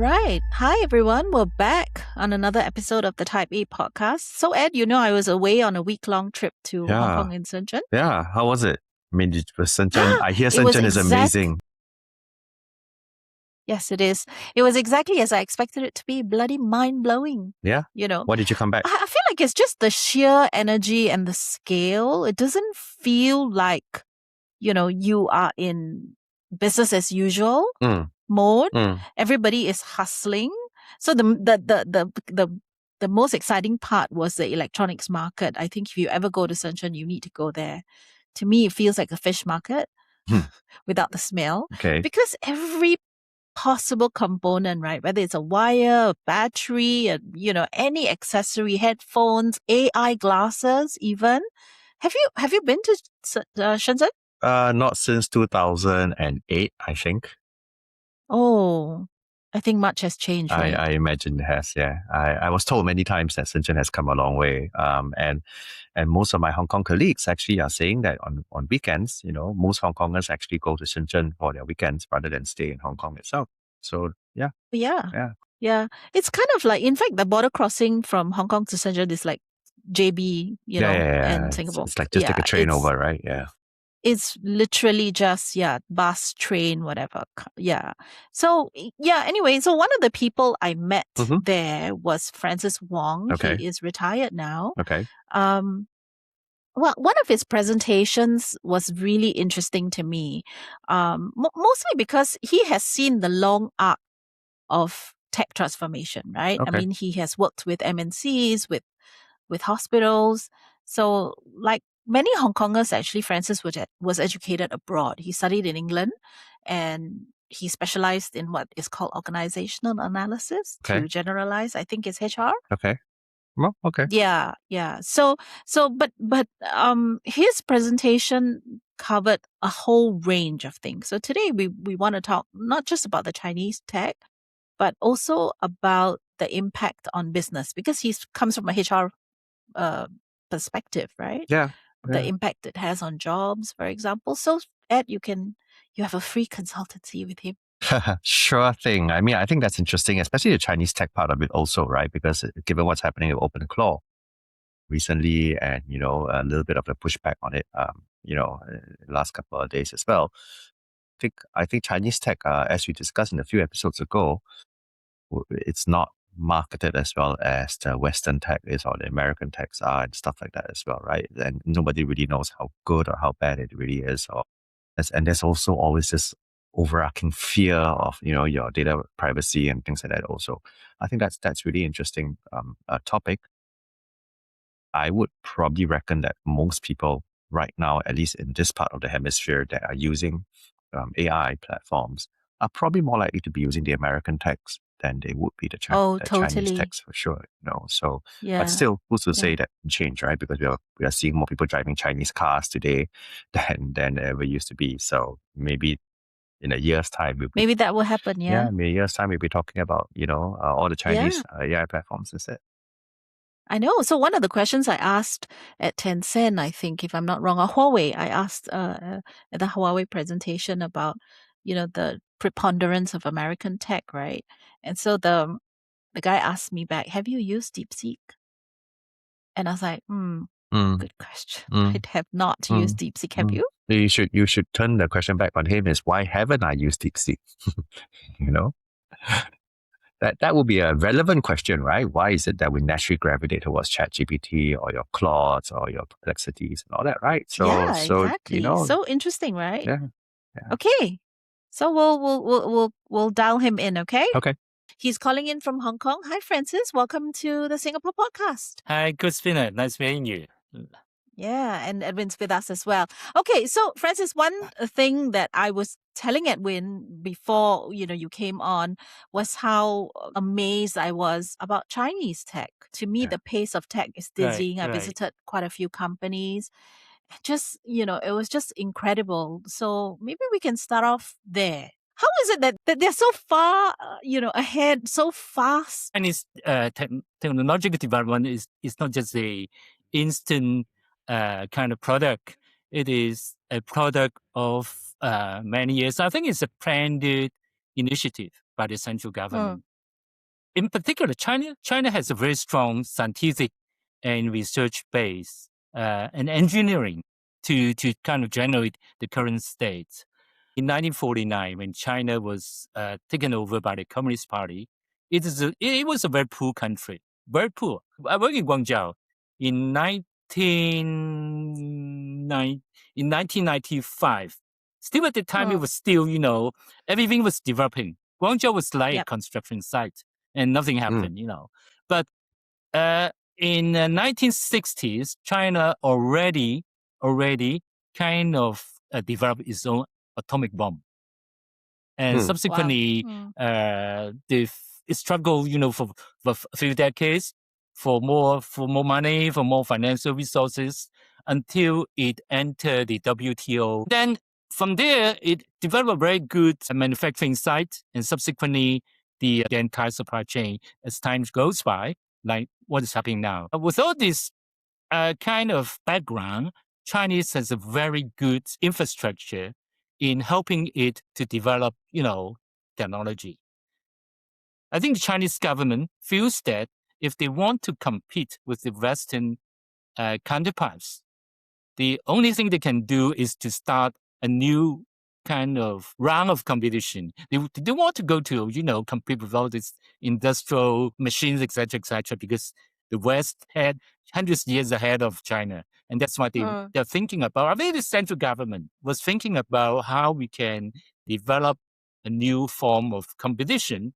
right. Hi, everyone. We're back on another episode of the Type A podcast. So, Ed, I was away on a week-long trip to Hong Kong and Shenzhen. Yeah. How was it? I mean, it was Shenzhen. I hear It was Shenzhen is amazing. Yes, it is. It was exactly as I expected it to be. Bloody mind-blowing. Yeah. Why did you come back? I feel like it's just the sheer energy and the scale. It doesn't feel like, you are in business as usual mode. Everybody is hustling. So the most exciting part was the electronics market. I think if you ever go to Shenzhen, you need to go there. To me, it feels like a fish market without the smell. Okay. Because every possible component, right? Whether it's a wire, a battery, any accessory, headphones, AI glasses, even. Have you been to Shenzhen? Not since 2008, I think. Oh, I think much has changed, right? I imagine it has, yeah. I was told many times that Shenzhen has come a long way. And most of my Hong Kong colleagues actually are saying that on weekends, most Hong Kongers actually go to Shenzhen for their weekends rather than stay in Hong Kong itself. So, yeah. Yeah. It's kind of like, in fact, the border crossing from Hong Kong to Shenzhen is like JB, and Singapore. It's like just take a train over, right? Yeah. It's literally just, bus, train, whatever. Yeah. So, anyway, so one of the people I met there was Francis Wong. Okay. He is retired now. Okay. Well, one of his presentations was really interesting to me, mostly because he has seen the long arc of tech transformation, right? Okay. I mean, he has worked with MNCs, with hospitals. So, like many Hong Kongers, actually, Francis was educated abroad. He studied in England, and he specialized in what is called organizational analysis. Okay. To generalize, I think it's HR. Okay. Well, okay. Yeah. But his presentation covered a whole range of things. So today we want to talk not just about the Chinese tech, but also about the impact on business, because he comes from a HR perspective, right? Yeah. The impact it has on jobs, for example. So Ed, you have a free consultancy with him. Sure thing. I mean, I think that's interesting, especially the Chinese tech part of it also, right? Because given what's happening with OpenClaw recently and, a little bit of the pushback on it, last couple of days as well. I think Chinese tech, as we discussed in a few episodes ago, it's not marketed as well as the Western tech is or the American techs are and stuff like that as well, right? And nobody really knows how good or how bad it really is. And there's also always this overarching fear of, your data privacy and things like that also. I think that's really interesting topic. I would probably reckon that most people right now, at least in this part of the hemisphere that are using AI platforms, are probably more likely to be using the American techs than they would be the Chinese techs for sure. So, but still, who's to say that change, right? Because we are seeing more people driving Chinese cars today than ever used to be. So maybe in a year's time, maybe that will happen. Yeah. In a year's time, we'll be talking about all the Chinese AI platforms instead. I know. So one of the questions I asked at Tencent, I think, if I'm not wrong, or Huawei, I asked at the Huawei presentation about, the preponderance of American tech, right? And so the guy asked me back, have you used DeepSeek? And I was like, good question. I have not used DeepSeek. Have you? You should turn the question back on him is, why haven't I used DeepSeek? That would be a relevant question, right? Why is it that we naturally gravitate towards ChatGPT or your Claudes or your Perplexities and all that, right? Exactly. So interesting, right? Yeah. Okay. So we'll dial him in, okay? Okay. He's calling in from Hong Kong. Hi, Francis. Welcome to the Singapore podcast. Hi, Crispina. Nice meeting you. Yeah, and Edwin's with us as well. Okay, so Francis, one thing that I was telling Edwin before, you came on was how amazed I was about Chinese tech. To me, the pace of tech is dizzying. Right. I visited quite a few companies. Just, it was just incredible. So maybe we can start off there. How is it that they're so far, ahead, so fast? Chinese technological development is not just a instant kind of product. It is a product of many years. I think it's a planned initiative by the central government. in particular, China has a very strong scientific and research base and engineering to kind of generate the current state. In 1949, when China was taken over by the Communist Party, it was a very poor country, very poor. I worked in Guangzhou in 1995. Still at the time, it was still, everything was developing. Guangzhou was like a construction site and nothing happened, But in the 1960s, China already kind of developed its own atomic bomb. And subsequently, it struggled, for a few decades for more money, for more financial resources until it entered the WTO. Then from there, it developed a very good manufacturing site, and subsequently the entire supply chain as time goes by, like what is happening now. With all this kind of background, Chinese has a very good infrastructure in helping it to develop, technology. I think the Chinese government feels that if they want to compete with the Western counterparts, the only thing they can do is to start a new kind of round of competition. They want to go to, compete with all these industrial machines, etc., because the West had hundreds of years ahead of China. And that's what they're thinking about. I think the central government was thinking about how we can develop a new form of competition,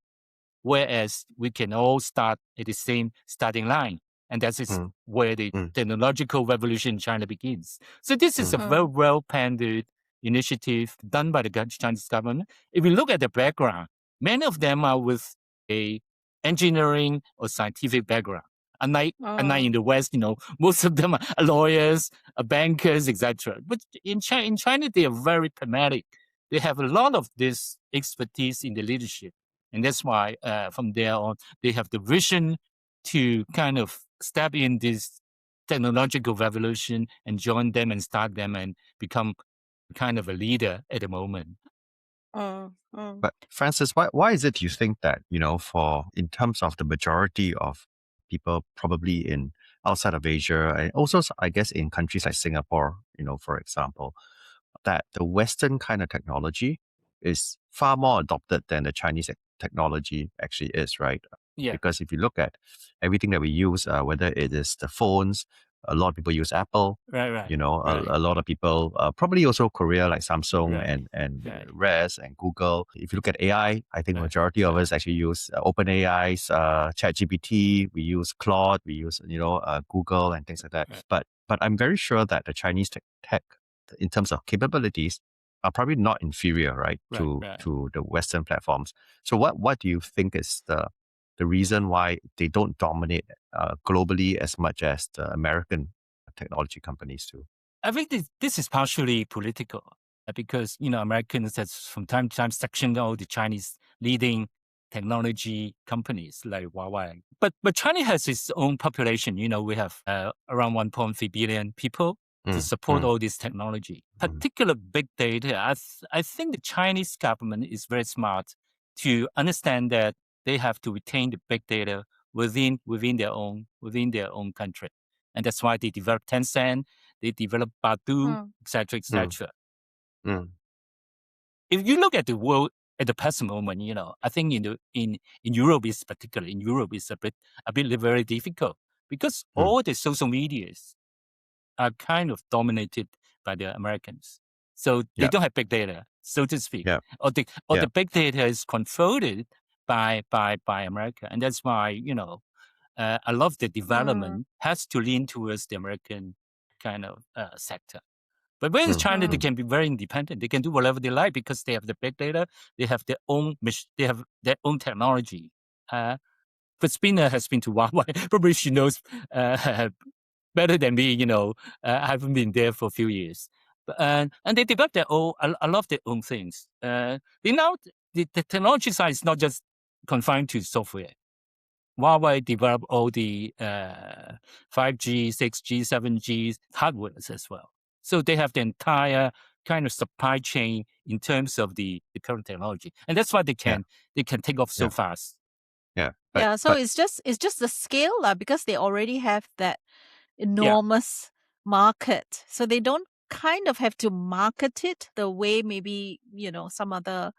whereas we can all start at the same starting line. And that is where the technological revolution in China begins. So this is a very well-planned initiative done by the Chinese government. If you look at the background, many of them are with a engineering or scientific background. Unlike in the West, most of them are lawyers, bankers, etc. But in China, they are very pragmatic. They have a lot of this expertise in the leadership. And that's why from there on, they have the vision to kind of step in this technological revolution and join them and start them and become kind of a leader at the moment. But Francis, why is it you think that, for in terms of the majority of people probably in outside of Asia and also I guess in countries like Singapore, for example, that the Western kind of technology is far more adopted than the Chinese technology actually is, right? Yeah. Because if you look at everything that we use, whether it is the phones, a lot of people use Apple. Right. A lot of people, probably also Korea, like Samsung and Res and Google. If you look at AI, I think majority of us actually use OpenAI's ChatGPT. We use Claude. We use Google and things like that. But I'm very sure that the Chinese tech in terms of capabilities are probably not inferior, right, to the Western platforms. So what do you think is the reason why they don't dominate globally as much as the American technology companies do? I think this is partially political because, Americans has from time to time sectioned all the Chinese leading technology companies like Huawei. But China has its own population. We have around 1.3 billion people to support all this technology. Particular big data, I think the Chinese government is very smart to understand that they have to retain the big data within their own country, and that's why they developed Tencent, they developed Baidu, etc., etc. If you look at the world at the present moment, I think in Europe is particular. In Europe is a bit very difficult because all the social medias are kind of dominated by the Americans. So they don't have big data, so to speak. Or the big data is controlled by America. And that's why, a lot of the development has to lean towards the American kind of sector. But when China, they can be very independent. They can do whatever they like because they have the big data. They have their own technology. Crispina has been to Huawei. Probably she knows better than me, I haven't been there for a few years. And they develop their own, a lot of their own things. The technology side is not just confined to software. Huawei developed all the 5G, 6G, 7G hardwares as well. So they have the entire kind of supply chain in terms of the current technology. And that's why they can take off so fast. Yeah. So it's just the scale because they already have that enormous market. So they don't kind of have to market it the way maybe, some other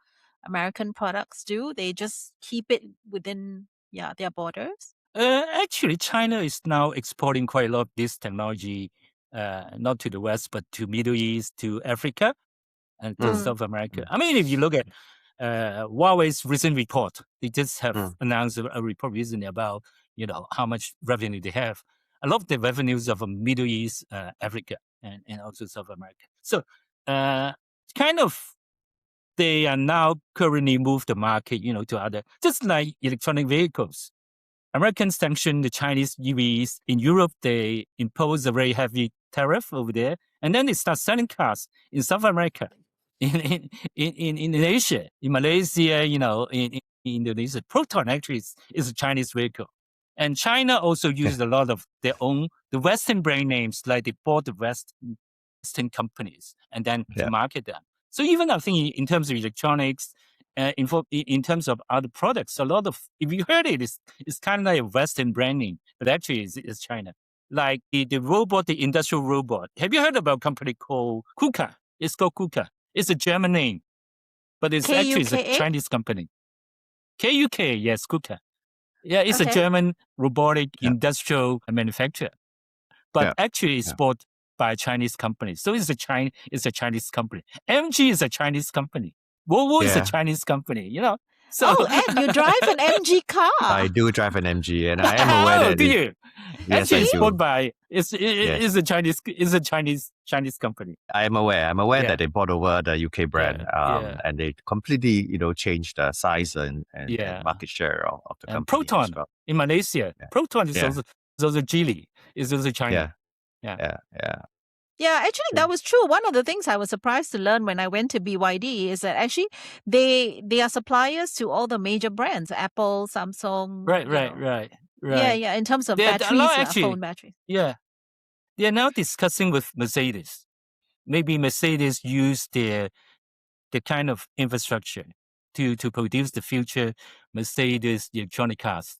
American products do. They just keep it within their borders. Actually, China is now exporting quite a lot of this technology, not to the West, but to Middle East, to Africa, and to South America. I mean, if you look at Huawei's recent report, they just have announced a report recently about, how much revenue they have. A lot of the revenues of Middle East, Africa, and also South America. So kind of they are now currently move the market, to other, just like electronic vehicles. Americans sanction the Chinese EVs. In Europe, they impose a very heavy tariff over there. And then they start selling cars in South America, in Asia, in Malaysia, in Indonesia. Proton actually is a Chinese vehicle. And China also uses a lot of the Western brand names, like they bought the Western companies and then to market them. So even I think in terms of electronics, in terms of other products, a lot of, if you heard it, it's kind of like a Western branding, but actually it's China. Like the robot, the industrial robot. Have you heard about a company called KUKA? It's called KUKA. It's a German name, but it's actually a Chinese company. KUK, yes, KUKA. Yeah, it's a German robotic industrial manufacturer, but actually it's bought by a Chinese company. So it's a Chinese company. MG is a Chinese company. Volvo is a Chinese company, So, Ed, you drive an MG car. I do drive an MG, and I am aware that. Do you? Yes, MG I is do. bought by is a Chinese company. I am aware. I'm aware that they bought over the UK brand, and they completely, changed the size and market share of the company. And Proton as well. in Malaysia. Proton is also Geely. Is also China. Yeah, actually, that was true. One of the things I was surprised to learn when I went to BYD is that actually they are suppliers to all the major brands, Apple, Samsung. Right. Yeah. In terms of batteries, phone batteries. Yeah, they are now discussing with Mercedes. Maybe Mercedes use the kind of infrastructure to produce the future Mercedes electronic cars.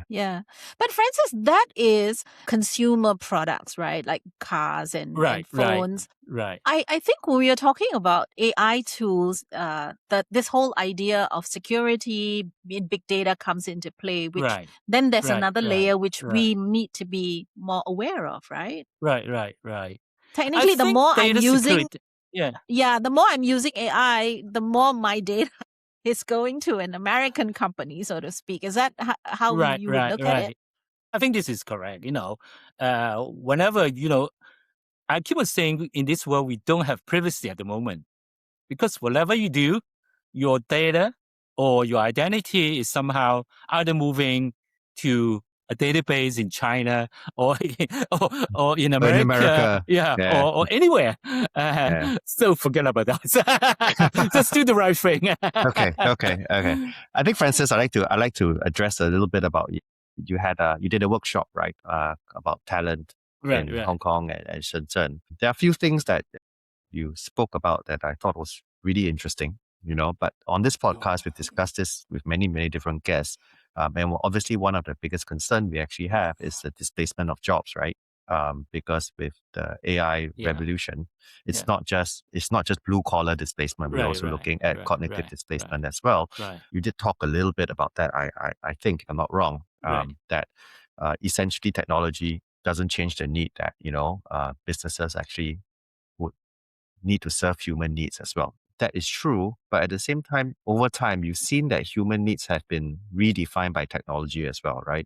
Yeah. But Francis, that is consumer products, right? Like cars and phones. Right. I think when we are talking about AI tools, that this whole idea of security in big data comes into play, which then there's another layer which we need to be more aware of, right? Right. Technically, the more I'm using the more I'm using AI, the more my data is going to an American company, so to speak. Is that how you would look at it? I think this is correct. Whenever, I keep on saying in this world, we don't have privacy at the moment because whatever you do, your data or your identity is somehow either moving to a database in China or in America, or anywhere. So forget about that. Just do the right thing. Okay. I think, Francis, I like to address a little bit about you did a workshop, right? About talent in Hong Kong and Shenzhen. There are a few things that you spoke about that I thought was really interesting. But on this podcast, we've discussed this with many, many different guests. And obviously, one of the biggest concerns we actually have is the displacement of jobs, right? Because with the AI revolution, it's not just blue collar displacement. We're also looking at cognitive displacement as well. You did talk a little bit about that. I think, if I'm not wrong, that essentially technology doesn't change the need that businesses actually would need to serve human needs as well. That is true, but at the same time, over time, you've seen that human needs have been redefined by technology as well, right?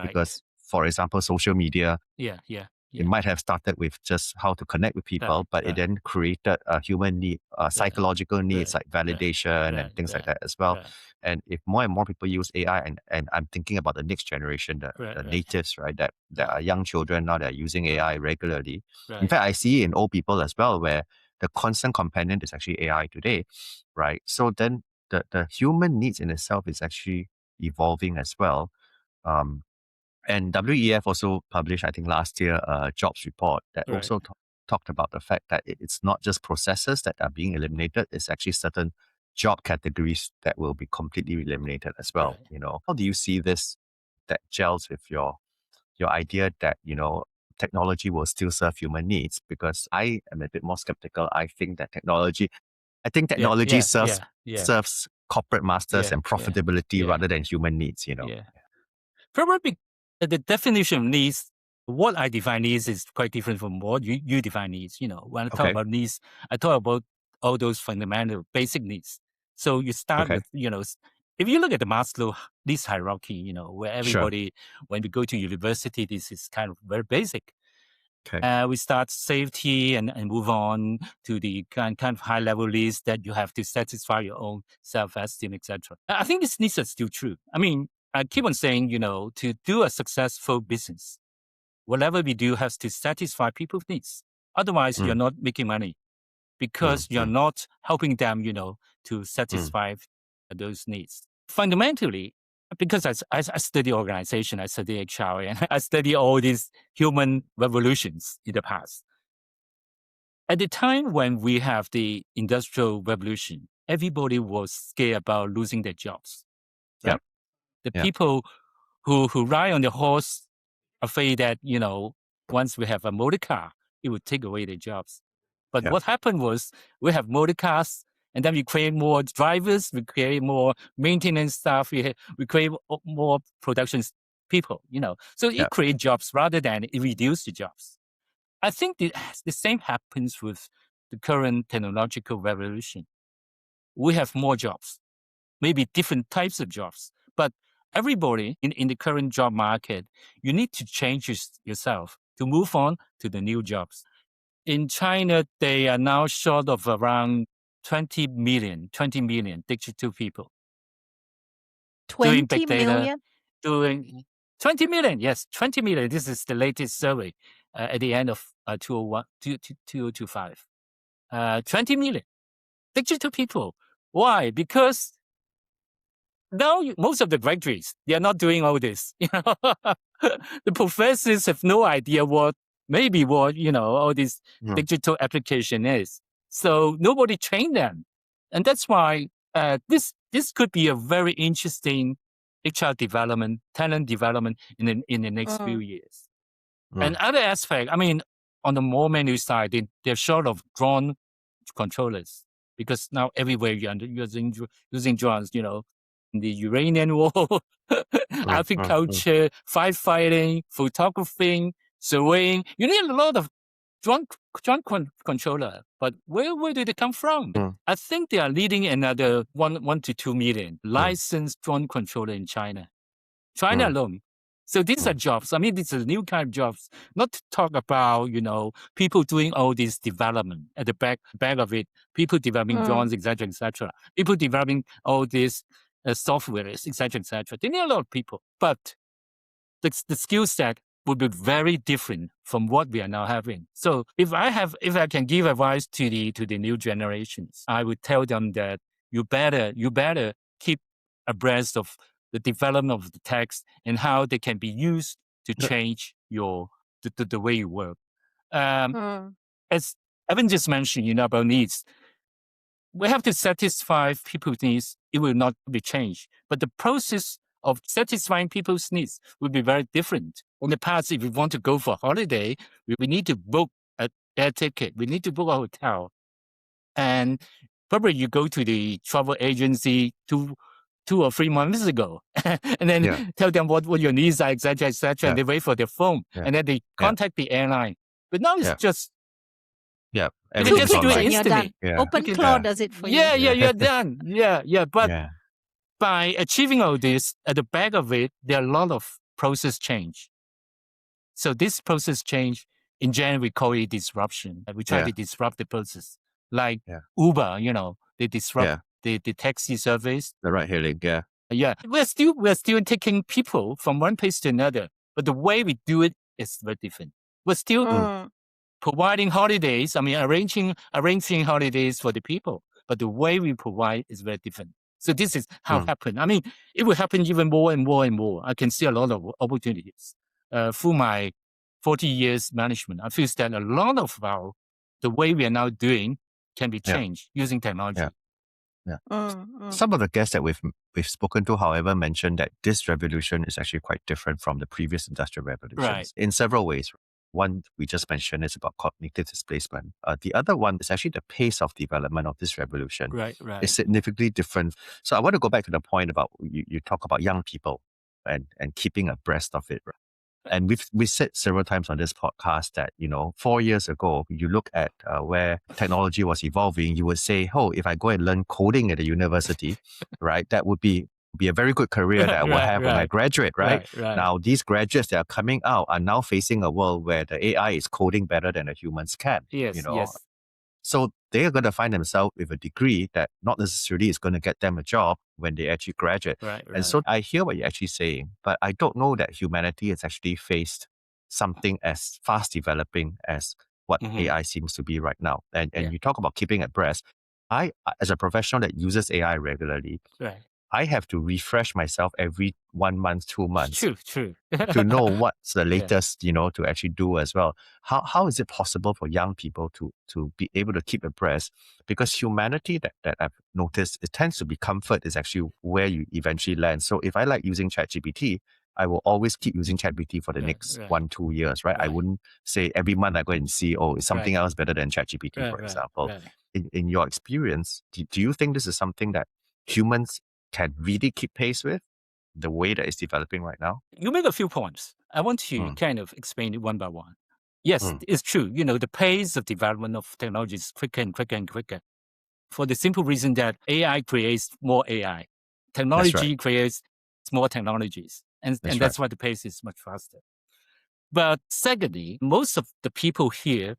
Because, for example, social media, it might have started with just how to connect with people, but it then created a human need, psychological needs like validation and things like that as well. And if more and more people use AI, and I'm thinking about the next generation, the natives, right, that are young children now that are using AI regularly. In fact, I see it in old people as well, where the constant companion is actually AI today, right? So then the human needs in itself is actually evolving as well. And WEF also published, I think last year, a jobs report that also talked about the fact that it's not just processes that are being eliminated, it's actually certain job categories that will be completely eliminated as well. Right. You know, how do you see this that gels with your idea that, you know, technology will still serve human needs? Because I am a bit more skeptical. I think technology serves corporate masters and profitability rather than human needs, you know. Yeah. Probably the definition of needs, what I define needs is quite different from what you define needs. You know, when I talk about needs, I talk about all those fundamental basic needs. So you start with, you know, if you look at the Maslow needs hierarchy, you know, where everybody, when we go to university, this is kind of very basic. We start safety and move on to the kind of high level needs that you have to satisfy your own self-esteem, etc. I think these needs are still true. I mean, I keep on saying, you know, to do a successful business, whatever we do has to satisfy people's needs. Otherwise, you're not making money because you're not helping them, you know, to satisfy those needs. Fundamentally, because I study organization, I study HR, and I study all these human revolutions in the past. At the time when we have the Industrial Revolution, everybody was scared about losing their jobs. Right? The people who ride on the horse afraid that, you know, once we have a motor car, it would take away their jobs. But what happened was we have motor cars, and then we create more drivers, we create more maintenance staff, we create more production people, you know. So it creates jobs rather than it reduces the jobs. I think the same happens with the current technological revolution. We have more jobs, maybe different types of jobs, but everybody in the current job market, you need to change yourself to move on to the new jobs. In China, they are now short of around 20 million digital people. 20 million? Doing 20 million, yes, 20 million. This is the latest survey at the end of 2025. 20 million digital people. Why? Because now most of the graduates, they are not doing all this. You know? The professors have no idea what, you know, all this digital application is. So nobody trained them. And that's why this could be a very interesting HR development, talent development in the next few years. And other aspect, I mean, on the more menu side, they're short of drone controllers because now everywhere you're using drones, you know, the Iranian war, agriculture, firefighting, photography, surveying. You need a lot of drone controller. But where do they come from? I think they are leading another 1 to 2 million licensed drone controller in China. China alone. So these are jobs. I mean, these are new kind of jobs. Not to talk about, you know, people doing all this development at the back of it. People developing drones, etc., etc. People developing all this software, etc., etc. They need a lot of people, but the skill set would be very different from what we are now having. So if I can give advice to the new generations, I would tell them that you better keep abreast of the development of the text and how they can be used to change the way you work. As Evan just mentioned, you know, about needs. We have to satisfy people's needs. It will not be changed. But the process of satisfying people's needs will be very different. In the past, if we want to go for a holiday, we need to book an air ticket. We need to book a hotel. And probably you go to the travel agency 2 or 3 months ago and then tell them what your needs are, etc., etc. And they wait for their phone and then they contact the airline. But now it's just you just do it instantly. OpenClaw does it for you. Yeah, you're done. But by achieving all this, at the back of it, there are a lot of process change. So this process change, in general, we call it disruption. We try to disrupt the process. Like Uber, you know, they disrupt the taxi service. The ride hailing, Yeah. We're still taking people from one place to another, but the way we do it is very different. We're still providing holidays. I mean, arranging holidays for the people, but the way we provide is very different. So this is how it happened. I mean, it will happen even more and more and more. I can see a lot of opportunities through my 40 years management. I feel that a lot of the way we are now doing can be changed using technology. Some of the guests that we've spoken to, however, mentioned that this revolution is actually quite different from the previous industrial revolutions in several ways. One we just mentioned is about cognitive displacement. The other one is actually the pace of development of this revolution is significantly different. So I want to go back to the point about you talk about young people and keeping abreast of it. And we've said several times on this podcast that, 4 years ago, you look at where technology was evolving, you would say, oh, if I go and learn coding at a university, right, that would be a very good career that I will have when I graduate, right? Now, these graduates that are coming out are now facing a world where the AI is coding better than the humans can. Yes. So they are going to find themselves with a degree that not necessarily is going to get them a job when they actually graduate. And so I hear what you're actually saying, but I don't know that humanity has actually faced something as fast developing as what AI seems to be right now. And you talk about keeping abreast. I, as a professional that uses AI regularly, I have to refresh myself every 1 month, 2 months True. to know what's the latest, to actually do as well. How is it possible for young people to be able to keep abreast? Because humanity that I've noticed, it tends to be comfort is actually where you eventually land. So if I like using ChatGPT, I will always keep using ChatGPT for the next 1-2 years, right? I wouldn't say every month I go and see, is something else better than ChatGPT, for example. In your experience, do you think this is something that humans can really keep pace with the way that it's developing right now? You make a few points. I want to kind of explain it one by one. Yes, it's true. The pace of development of technology is quicker and quicker and quicker for the simple reason that AI creates more AI. Technology creates more technologies. And that's why the pace is much faster. But secondly, most of the people here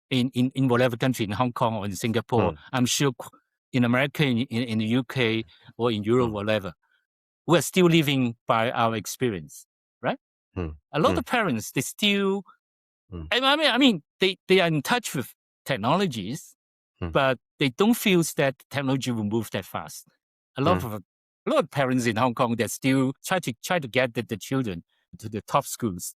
in whatever country, in Hong Kong or in Singapore, I'm sure in America, in the UK or in Europe, whatever, we're still living by our experience, right? A lot of parents, they still, I mean, they are in touch with technologies, but they don't feel that technology will move that fast. A lot of parents in Hong Kong, they still try to get the children to the top schools.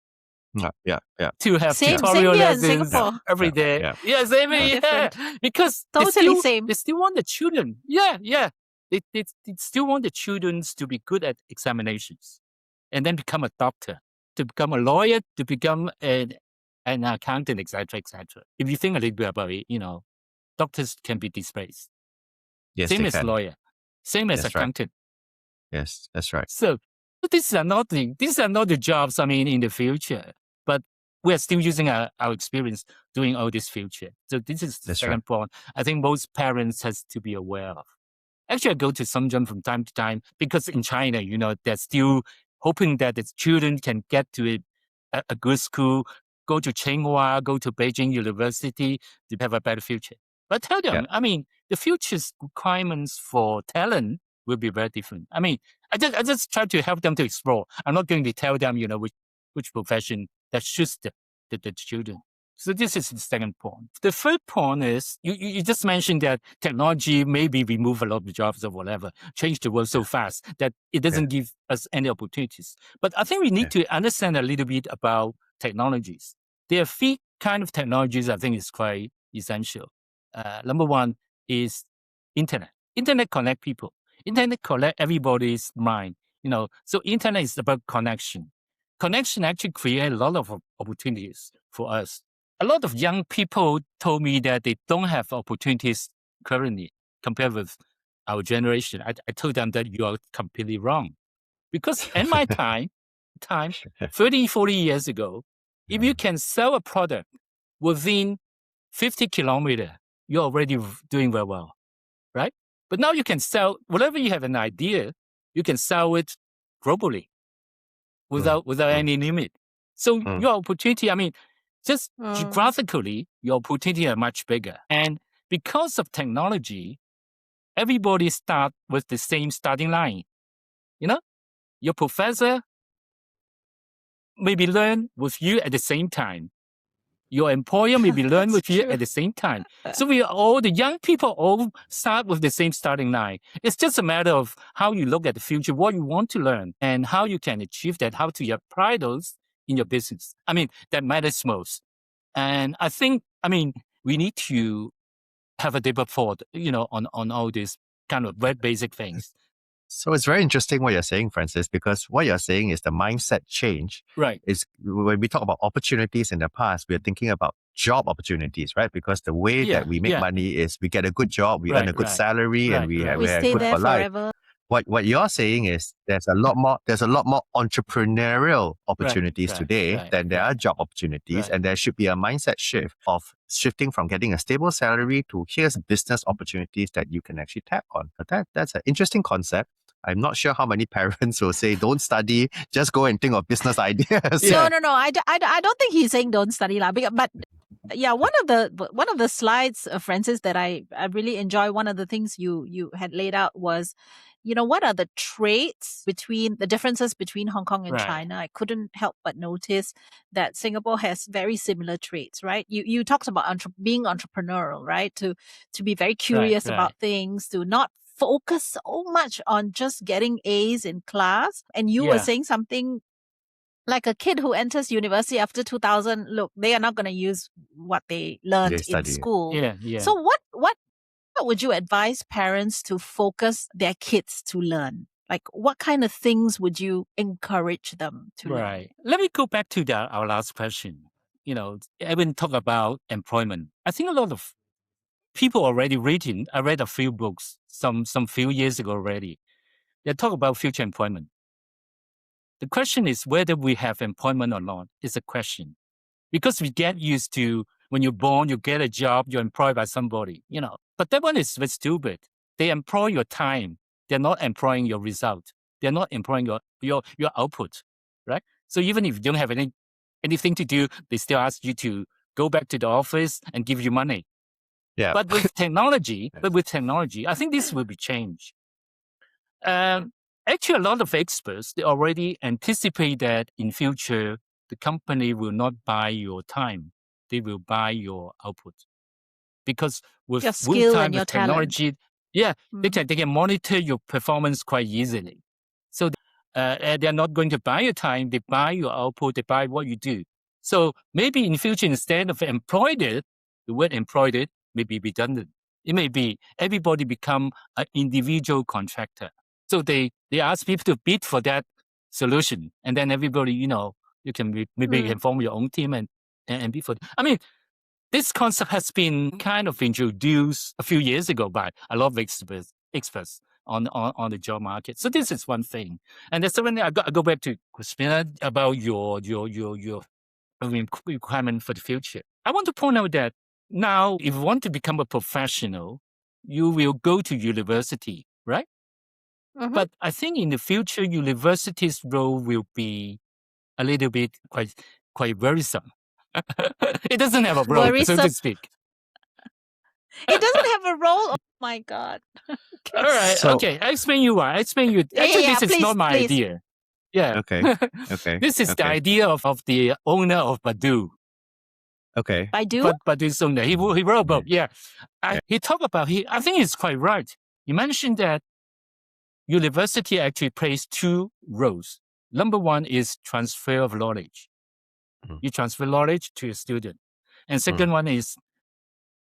To have tutorial lessons every day. Same here. Because they still want the children. They still want the children to be good at examinations and then become a doctor, to become a lawyer, to become an accountant, etc., etc. If you think a little bit about it, doctors can be displaced. Yes, same as lawyer, same as accountant. Yes, that's right. So these are not the jobs, in the future, but we're still using our experience doing all this future. So this is the second point I think most parents has to be aware of. Actually, I go to Shenzhen from time to time because in China, they're still hoping that the children can get to a good school, go to Tsinghua, go to Beijing University to have a better future. But tell them, the future's requirements for talent will be very different. I just try to help them to explore. I'm not going to tell them, which profession that suits the children. So this is the second point. The third point is, you just mentioned that technology maybe remove a lot of jobs or whatever, change the world so fast that it doesn't give us any opportunities. But I think we need to understand a little bit about technologies. There are three kind of technologies I think is quite essential. Number one is internet. Internet connect people. Internet connect everybody's mind. So internet is about connection. Connection actually create a lot of opportunities for us. A lot of young people told me that they don't have opportunities currently compared with our generation. I told them that you are completely wrong. Because in my time, 30, 40 years ago, if you can sell a product within 50 kilometers, you're already doing very well, right? But now you can sell, whatever you have an idea, you can sell it globally without any limit. So your opportunity, just geographically, your opportunity are much bigger. And because of technology, everybody start with the same starting line. Your professor maybe learn with you at the same time. Your employer maybe learn with you at the same time. So the young people all start with the same starting line. It's just a matter of how you look at the future, what you want to learn, and how you can achieve that, how to apply those in your business. That matters most. And I think, we need to have a deeper thought, on all this. kind of very basic things. So it's very interesting what you're saying, Francis, because what you're saying is the mindset change. Right. Is when we talk about opportunities in the past, we're thinking about job opportunities, right? Because the way that we make money is we get a good job, we earn a good salary, and we have stay good there for life. forever. What you're saying is there's a lot more entrepreneurial opportunities today than there are job opportunities, and there should be a mindset shift of shifting from getting a stable salary to here's business opportunities that you can actually tap on. But that's an interesting concept. I'm not sure how many parents will say, don't study, just go and think of business ideas. No. I don't think he's saying don't study, but yeah, one of the slides, Francis, that I really enjoy, one of the things you had laid out was, what are the traits the differences between Hong Kong and China? I couldn't help but notice that Singapore has very similar traits, right? You talked about being entrepreneurial, right? To be very curious about things, to not focus so much on just getting A's in class. And you were saying something like a kid who enters university after 2000, look, they are not going to use what they learned in school. So what would you advise parents to focus their kids to learn? Like, what kind of things would you encourage them to learn? Let me go back to our last question. Edwin talked about employment. I think a lot of people already reading. I read a few books some few years ago already. They talk about future employment. The question is whether we have employment or not is a question. Because we get used to when you're born, you get a job, you're employed by somebody, But that one is very stupid. They employ your time. They're not employing your result. They're not employing your output, right? So even if you don't have anything to do, they still ask you to go back to the office and give you money. Yeah. But with technology, I think this will be changed. Actually, a lot of experts, they already anticipate that in future, the company will not buy your time. They will buy your output. Because with time, with technology, they can monitor your performance quite easily. So they're not going to buy your time. They buy your output. They buy what you do. So maybe in future, instead of employed it, the word employed it may be redundant. It may be everybody become an individual contractor. So they ask people to bid for that solution. And then everybody, you can maybe can form your own team and bid for it. I mean, this concept has been kind of introduced a few years ago by a lot of experts on the job market. So this is one thing. And the second thing, I go back to Crispina about your requirement for the future. I want to point out that now, if you want to become a professional, you will go to university, right? Mm-hmm. But I think in the future, university's role will be a little bit quite worrisome. It doesn't have a role, so to speak. It doesn't have a role? Oh my God. Okay. All right. Okay. I explain you why. Actually, this is not my idea. Yeah. Okay. This is the idea of the owner of Baidu. Okay. Baidu? Baidu's owner. He wrote about, he talked about, I think he's quite right. He mentioned that university actually plays two roles. Number one is transfer of knowledge. You transfer knowledge to a student. And second one is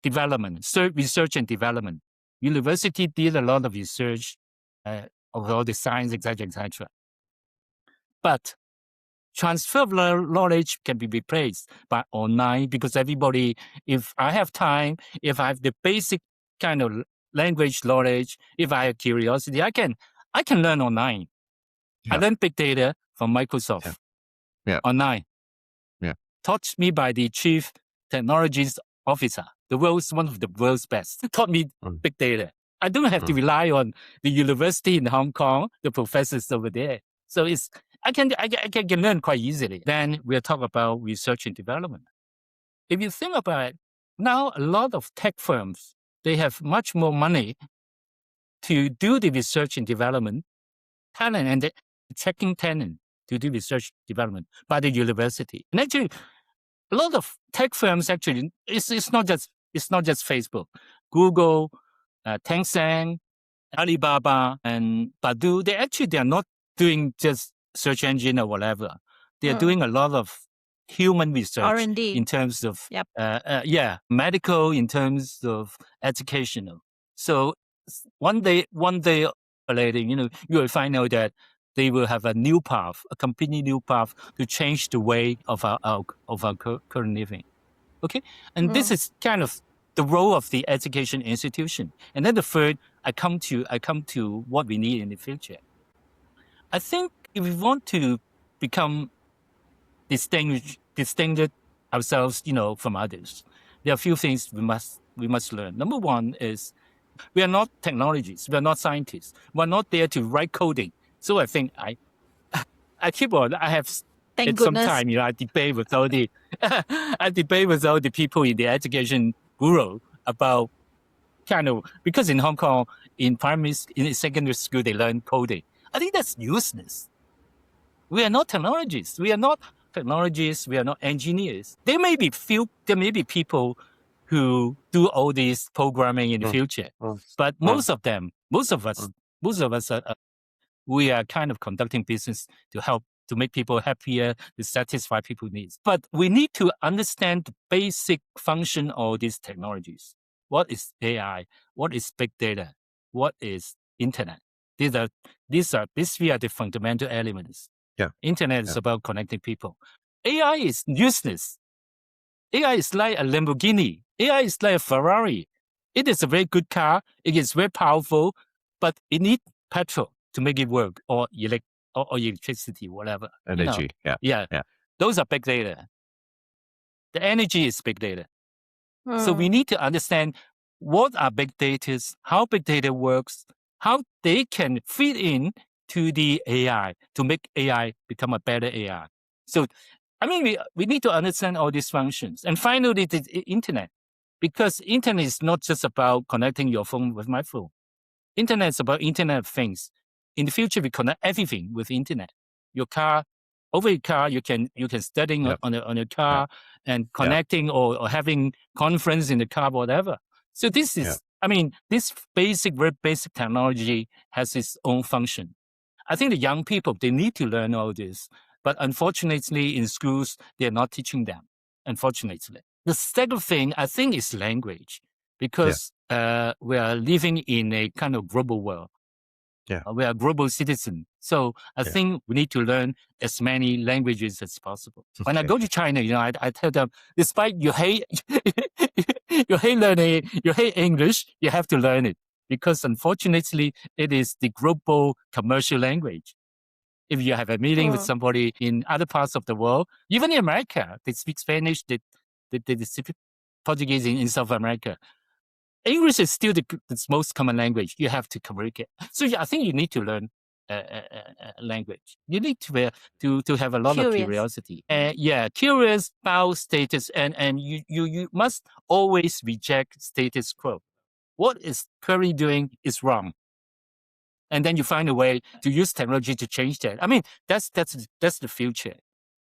development, research and development. University did a lot of research of all the science, etc. But transfer of knowledge can be replaced by online because everybody, if I have time, if I have the basic kind of language knowledge, if I have curiosity, I can learn online. I learned big data from Microsoft online. Taught me by the chief technologies officer, one of the world's best, taught me big data. I don't have to rely on the university in Hong Kong, the professors over there. So I can learn quite easily. Then we'll talk about research and development. If you think about it, now a lot of tech firms, they have much more money to do the research and development, talent, and they're checking talent to do research development by the university. And actually, a lot of tech firms actually, it's not just Facebook, Google, Tencent, Alibaba, and Baidu. They are not doing just search engine or whatever. They are doing a lot of human research R&D in terms of medical, in terms of educational. So one day, later, you will find out that they will have a new path, a completely new path to change the way of our current living. Okay, and this is kind of the role of the education institution. And then the third, I come to what we need in the future. I think if we want to become distinguished ourselves, from others, there are a few things we must learn. Number one is we are not technologists, we are not scientists, we're not there to write coding. So I think I keep on. I have Thank goodness. Sometime, I debate with all the people in the education bureau about because in Hong Kong, in secondary school, they learn coding. I think that's useless. We are not technologists. We are not engineers. There may be people who do all this programming in the future, but most of us are, we are kind of conducting business to make people happier, to satisfy people's needs. But we need to understand the basic function of these technologies. What is AI? What is big data? What is internet? These are the fundamental elements. Yeah. Internet is about connecting people. AI is useless. AI is like a Lamborghini. AI is like a Ferrari. It is a very good car. It is very powerful, but it needs petrol to make it work, or electricity, whatever. Energy. Yeah. Those are big data. The energy is big data. So we need to understand what are big data, how big data works, how they can fit in to the AI to make AI become a better AI. So, we need to understand all these functions. And finally, the internet, because internet is not just about connecting your phone with my phone. Internet is about Internet of Things. In the future, we connect everything with internet. Your car, over your car, you can study on your car and connecting or having conference in the car, whatever. So this is, this very basic technology has its own function. I think the young people, they need to learn all this. But unfortunately, in schools, they're not teaching them, unfortunately. The second thing, I think, is language, because we are living in a kind of global world. We are global citizens. So I think we need to learn as many languages as possible. When I go to China, I tell them, despite you hate learning, you hate English, you have to learn it, because unfortunately, it is the global commercial language. If you have a meeting with somebody in other parts of the world, even in America, they speak Spanish, they speak Portuguese in South America. English is still the most common language. You have to communicate. So I think you need to learn language. You need to have a lot of curiosity. Curious about status, and you must always reject status quo. What is currently doing is wrong. And then you find a way to use technology to change that. That's the future.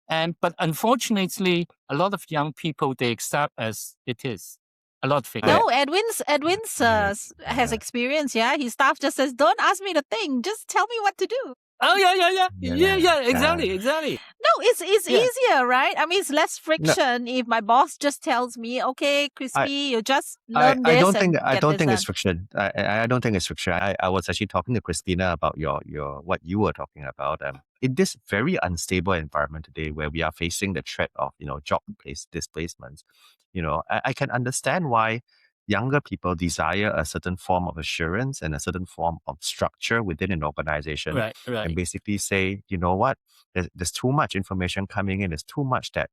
But unfortunately, a lot of young people, they accept as it is. A lot of things. No, Edwin's has experience. Yeah, his staff just says, "Don't ask me the thing. Just tell me what to do." Oh yeah. Exactly. No, it's easier, right? It's less friction if my boss just tells me, "Okay, Crispy, you just learn this." I don't think it's friction. I don't think it's friction. I was actually talking to Crispina about your what you were talking about. In this very unstable environment today, where we are facing the threat of job displacements, I can understand why younger people desire a certain form of assurance and a certain form of structure within an organization. Right. And basically say, you know what, there's too much information coming in. There's too much that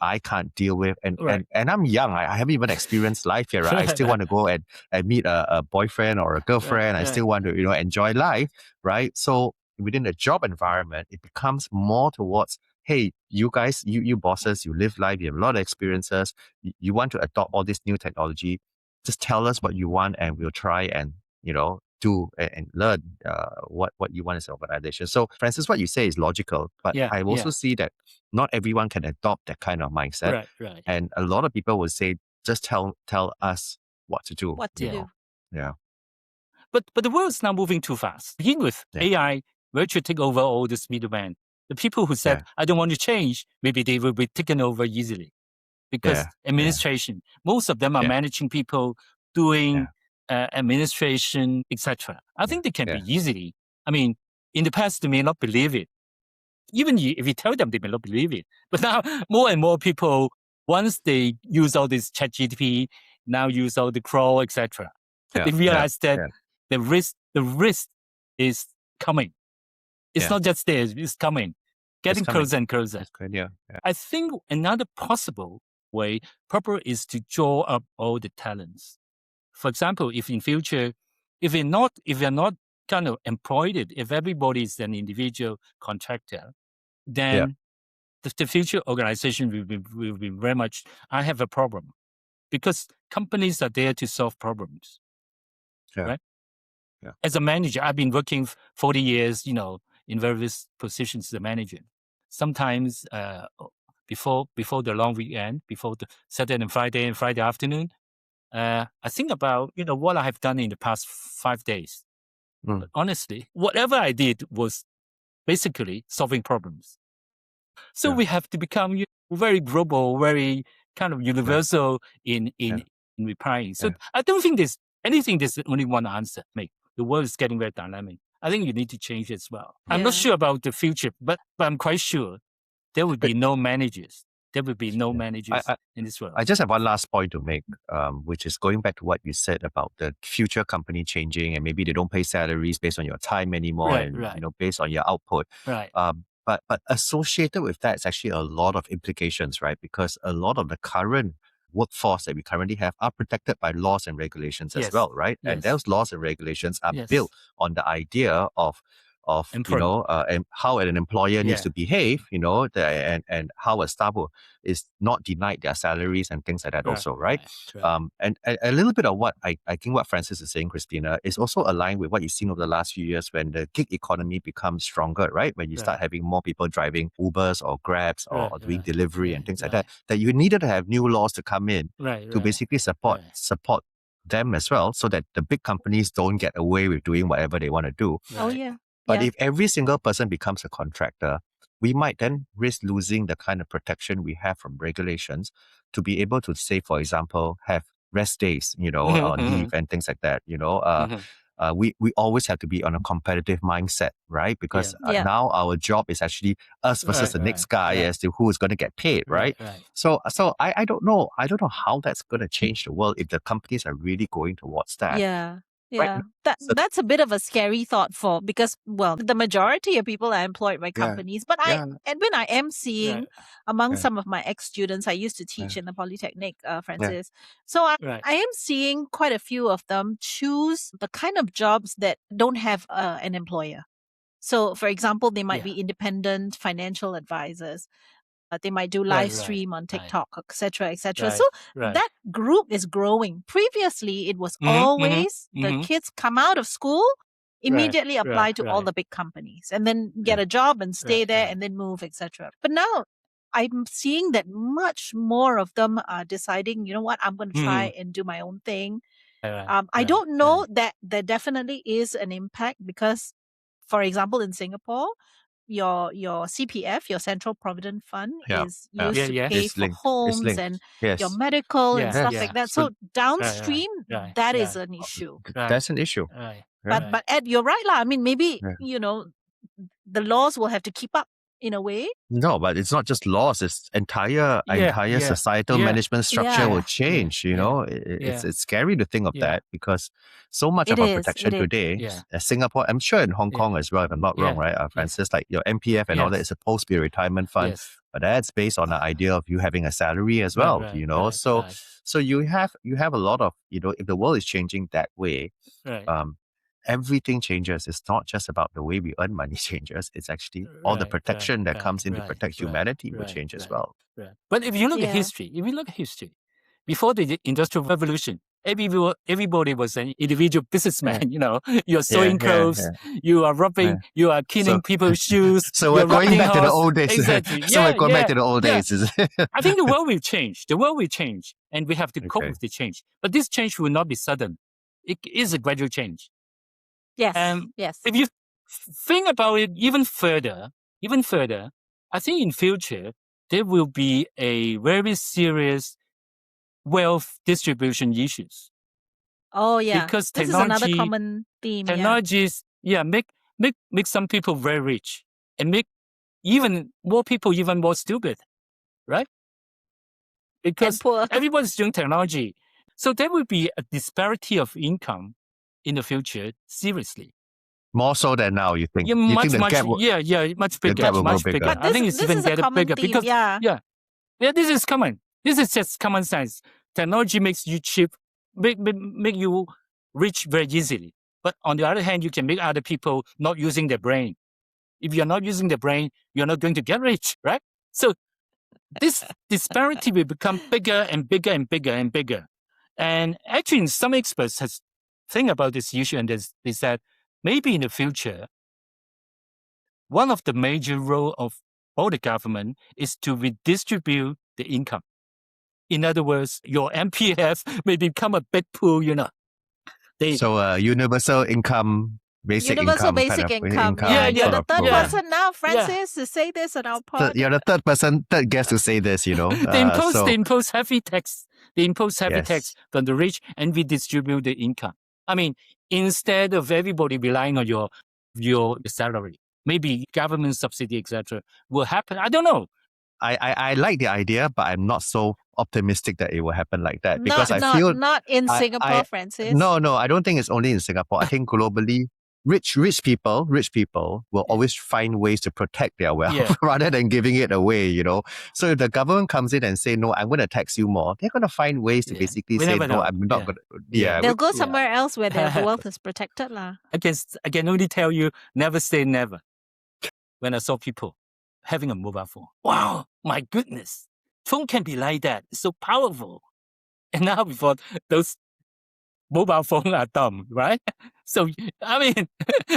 I can't deal with. And I'm young. I haven't even experienced life yet, right? I still want to go and meet a boyfriend or a girlfriend. I still want to, enjoy life, right? So within the job environment, it becomes more towards, hey, you guys, you bosses, you live life, you have a lot of experiences. You want to adopt all this new technology. Just tell us what you want, and we'll try and do and learn what you want as an organization. So, Francis, what you say is logical, but I also see that not everyone can adopt that kind of mindset. Right. And a lot of people will say, just tell us what to do. What to do? Yeah. But the world is now moving too fast. Begin with AI, virtually take over all this middleman. The people who said, I don't want to change, maybe they will be taken over easily. Because administration, most of them are managing people, doing administration, etc. I think they can be easily. I mean, in the past, they may not believe it. Even if you tell them, they may not believe it. But now, more and more people, once they use all this ChatGPT, now use all the Crow, etc., they realize that the risk is coming. It's not just there; it's coming, getting closer and closer. That's good, yeah. I think another possible way, probably, is to draw up all the talents. For example, if in future, if you're not kind of employed, if everybody is an individual contractor, then the future organization will be very much, I have a problem. Because companies are there to solve problems, right? Yeah. As a manager, I've been working 40 years, in various positions as a manager. Sometimes before the long weekend, before the Saturday and Friday afternoon, I think about, what I have done in the past 5 days. But honestly, whatever I did was basically solving problems. So we have to become very global, very kind of universal in replying. So I don't think there's only one answer. The world is getting very dynamic. I think you need to change as well. I'm not sure about the future, but I'm quite sure there will be no managers. There will be no managers in this world. I just have one last point to make, which is going back to what you said about the future company changing, and maybe they don't pay salaries based on your time anymore, based on your output. Right. But associated with that is actually a lot of implications, right? Because a lot of the current workforce that we currently have are protected by laws and regulations as well, right? Yes. And those laws and regulations are built on the idea of and how an employer needs to behave, and how a staff is not denied their salaries and things like that also, right? And a little bit of what I think what Francis is saying, Crispina, is also aligned with what you've seen over the last few years when the gig economy becomes stronger, right? When you start having more people driving Ubers or Grabs or doing delivery and things like that you needed to have new laws to come in to basically support them as well, so that the big companies don't get away with doing whatever they want to do. Oh, yeah. But if every single person becomes a contractor, we might then risk losing the kind of protection we have from regulations to be able to say, for example, have rest days, on leave and things like that. We always have to be on a competitive mindset, right? Because now our job is actually us versus the next guy as to who is going to get paid, right? So I don't know. I don't know how that's going to change the world if the companies are really going towards that. Yeah. Yeah, that's a bit of a scary thought because, the majority of people are employed by companies. But Edwin, I am seeing among some of my ex-students, I used to teach in the Polytechnic, Francis. So I am seeing quite a few of them choose the kind of jobs that don't have an employer. So, for example, they might be independent financial advisors. They might do live stream on TikTok, etc., etc. So that group is growing. Previously, it was always the kids come out of school, immediately apply to all the big companies, and then get a job and stay there and then move, etc. But now I'm seeing that much more of them are deciding, you know what, I'm going to try and do my own thing. I don't know that there definitely is an impact because, for example, in Singapore, your CPF, your Central Provident Fund, is used to pay for homes and your medical and stuff like that. So downstream, that is an issue. That's an issue. But Ed, you're right, lah. I mean, maybe the laws will have to keep up in a way. No, but it's not just laws. It's entire societal management structure will change. It's scary to think of that because so much of our protection today, Singapore, I'm sure in Hong Kong as well, if I'm not wrong, right, Francis, like your MPF and all that is supposed to be a retirement fund, but that's based on the idea of you having a salary as well. So you have a lot of if the world is changing that way, everything changes. It's not just about the way we earn money changes. It's actually all the protection that comes in to protect humanity will change as well. But if you look at history, before the Industrial Revolution, everybody was an individual businessman. You're sewing clothes, you are rubbing, you are cleaning people's shoes. So we're going back to the old days. Exactly. So we're going back to the old days. I think the world will change. And we have to cope with the change. But this change will not be sudden. It is a gradual change. Yes. Yes. If you think about it even further, I think in future there will be a very serious wealth distribution issues. Oh yeah, because this is another common theme. Technologies, make some people very rich and make even more people even more stupid, right? Because everyone's doing technology, so there will be a disparity of income in the future. Seriously, more so than now. You think? Yeah, you think much bigger, much bigger. But I think it's even getting bigger because this is common. This is just common sense. Technology makes you cheap, make you rich very easily. But on the other hand, you can make other people not using their brain. If you're not using the brain, you're not going to get rich, right? So this disparity will become bigger and bigger and bigger and bigger. And actually, some experts has think about this issue, and they said maybe in the future, one of the major role of all the government is to redistribute the income. In other words, your MPF may become a big pool, So universal income, basic universal income. Basic income. Yeah, you're the third person now, Francis, to say this on our pod. You're the third guest to say this, They impose heavy tax. They impose heavy tax from the rich and redistribute the income. I mean, instead of everybody relying on your salary, maybe government subsidy, etc., will happen. I don't know. I like the idea, but I'm not so optimistic that it will happen like that because I feel not in Singapore, Francis. No, I don't think it's only in Singapore. I think globally, rich people will always find ways to protect their wealth rather than giving it away. So if the government comes in and say, no, I'm going to tax you more, they're going to find ways to basically say, no, I'm not going to. They'll go somewhere else where their wealth is protected. I can only tell you, never say never. When I saw people having a mobile phone, wow, my goodness, phone can be like that. It's so powerful. And now we thought those mobile phones are dumb, right? So, I mean,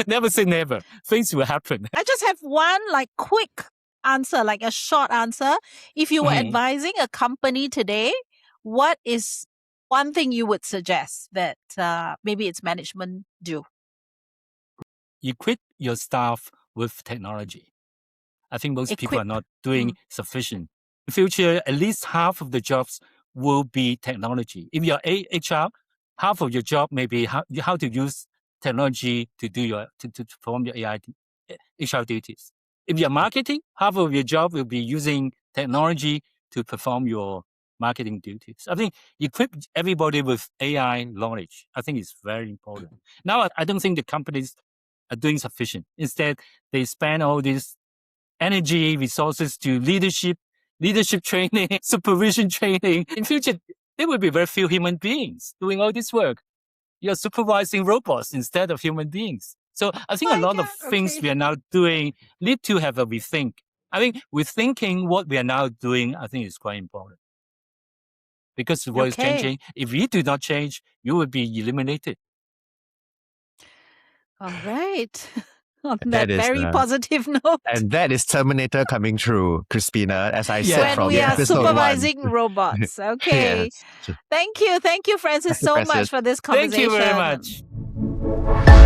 never say never. Things will happen. I just have one quick answer, a short answer. If you were advising a company today, what is one thing you would suggest that maybe its management do? Equip your staff with technology. I think most people are not doing sufficient. In the future, at least half of the jobs will be technology. If you're HR, half of your job may be how to use technology to do to perform your HR duties. If you're marketing, half of your job will be using technology to perform your marketing duties. I think equip everybody with AI knowledge. I think it's very important. Now, I don't think the companies are doing sufficient. Instead, they spend all this energy, resources to leadership training, supervision training. In future, there will be very few human beings doing all this work. You're supervising robots instead of human beings. So I think a lot of things we are now doing need to have a rethink. I think rethinking what we are now doing, I think is quite important. Because the world is changing. If we do not change, you will be eliminated. All right. On that very positive note. And that is Terminator coming true, Crispina, as I said from when we are episode supervising 1. robots. Okay. Thank you, Francis, so much for this conversation. Thank you very much.